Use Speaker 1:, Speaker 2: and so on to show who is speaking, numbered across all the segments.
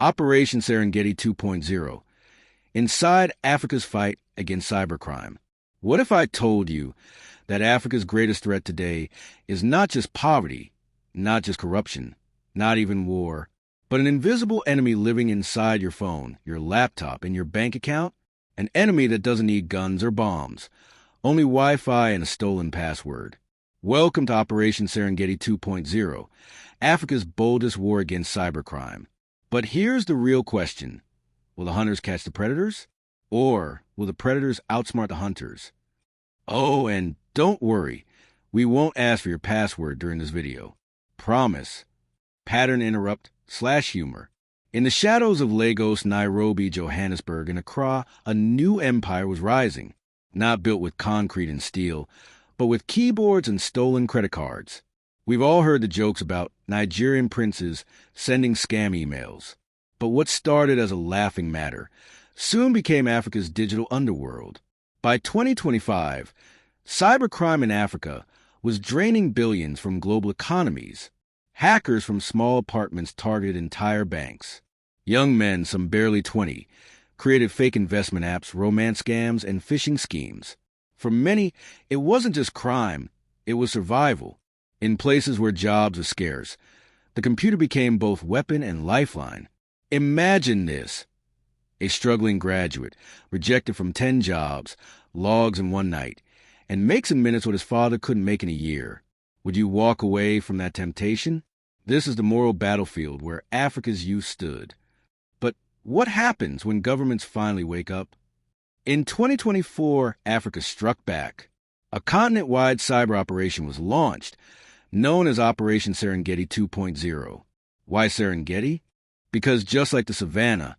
Speaker 1: Operation Serengeti 2.0. Inside Africa's fight against cybercrime. What if I told you that Africa's greatest threat today is not just poverty, not just corruption, not even war, but an invisible enemy living inside your phone, your laptop, and your bank account? An enemy that doesn't need guns or bombs, only Wi-Fi and a stolen password. Welcome to Operation Serengeti 2.0, Africa's boldest war against cybercrime. But here's the real question. Will the hunters catch the predators? Or will the predators outsmart the hunters? Oh, and don't worry, we won't ask for your password during this video. Promise. Pattern interrupt / humor. In the shadows of Lagos, Nairobi, Johannesburg, and Accra, a new empire was rising, not built with concrete and steel, but with keyboards and stolen credit cards. We've all heard the jokes about Nigerian princes sending scam emails. But what started as a laughing matter soon became Africa's digital underworld. By 2025, cybercrime in Africa was draining billions from global economies. Hackers from small apartments targeted entire banks. Young men, some barely 20, created fake investment apps, romance scams, and phishing schemes. For many, it wasn't just crime, it was survival. In places where jobs were scarce, the computer became both weapon and lifeline. Imagine this. A struggling graduate, rejected from 10 jobs, logs in one night, and makes in minutes what his father couldn't make in a year. Would you walk away from that temptation? This is the moral battlefield where Africa's youth stood. But what happens when governments finally wake up? In 2024, Africa struck back. A continent-wide cyber operation was launched, known as Operation Serengeti 2.0. Why Serengeti? Because just like the savannah,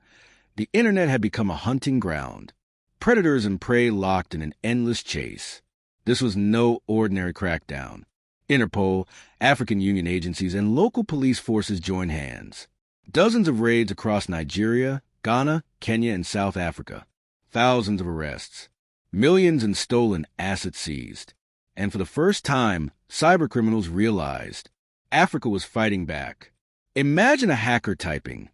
Speaker 1: the internet had become a hunting ground. Predators and prey locked in an endless chase. This was no ordinary crackdown. Interpol, African Union agencies, and local police forces joined hands. Dozens of raids across Nigeria, Ghana, Kenya, and South Africa. Thousands of arrests. Millions in stolen assets seized. And for the first time, cybercriminals realized Africa was fighting back. Imagine a hacker typing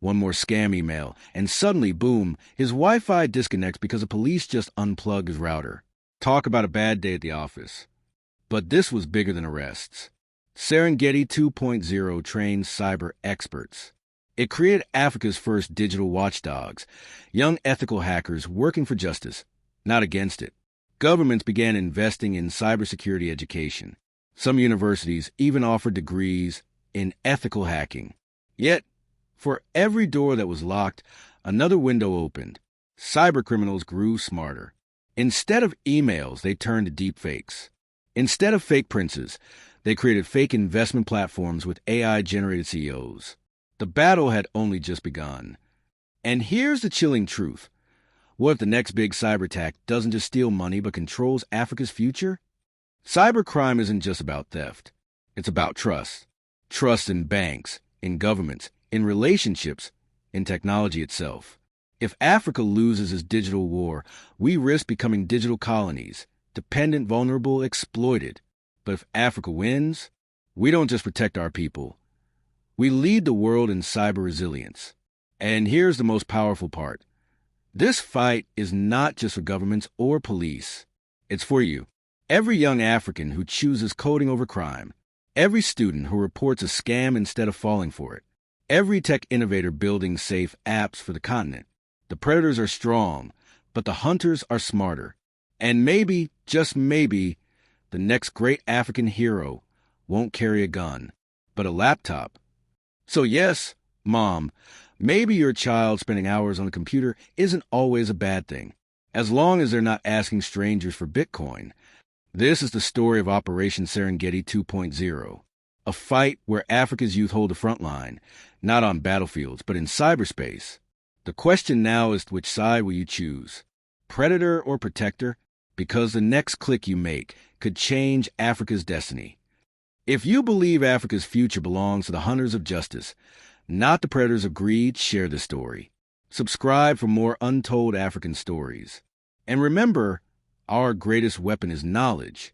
Speaker 1: one more scam email, and suddenly, boom, his Wi-Fi disconnects because the police just unplugged his router. Talk about a bad day at the office. But this was bigger than arrests. Serengeti 2.0 trained cyber experts. It created Africa's first digital watchdogs, young ethical hackers working for justice, not against it. Governments began investing in cybersecurity education. Some universities even offered degrees in ethical hacking. Yet, for every door that was locked, another window opened. Cybercriminals grew smarter. Instead of emails, they turned to deepfakes. Instead of fake princes, they created fake investment platforms with AI-generated CEOs. The battle had only just begun. And here's the chilling truth. What if the next big cyber attack doesn't just steal money but controls Africa's future? Cybercrime isn't just about theft. It's about trust. Trust in banks, in governments, in relationships, in technology itself. If Africa loses its digital war, we risk becoming digital colonies, dependent, vulnerable, exploited. But if Africa wins, we don't just protect our people. We lead the world in cyber resilience. And here's the most powerful part. This fight is not just for governments or police. It's for you. Every young African who chooses coding over crime. Every student who reports a scam instead of falling for it. Every tech innovator building safe apps for the continent. The predators are strong, but the hunters are smarter. And maybe, just maybe, the next great African hero won't carry a gun, but a laptop. So yes, Mom, maybe your child spending hours on a computer isn't always a bad thing, as long as they're not asking strangers for Bitcoin. This is the story of Operation Serengeti 2.0, a fight where Africa's youth hold the front line, not on battlefields, but in cyberspace. The question now is, which side will you choose? Predator or protector? Because the next click you make could change Africa's destiny. If you believe Africa's future belongs to the hunters of justice, not the predators of greed, share the story. Subscribe for more untold African stories. And remember, our greatest weapon is knowledge.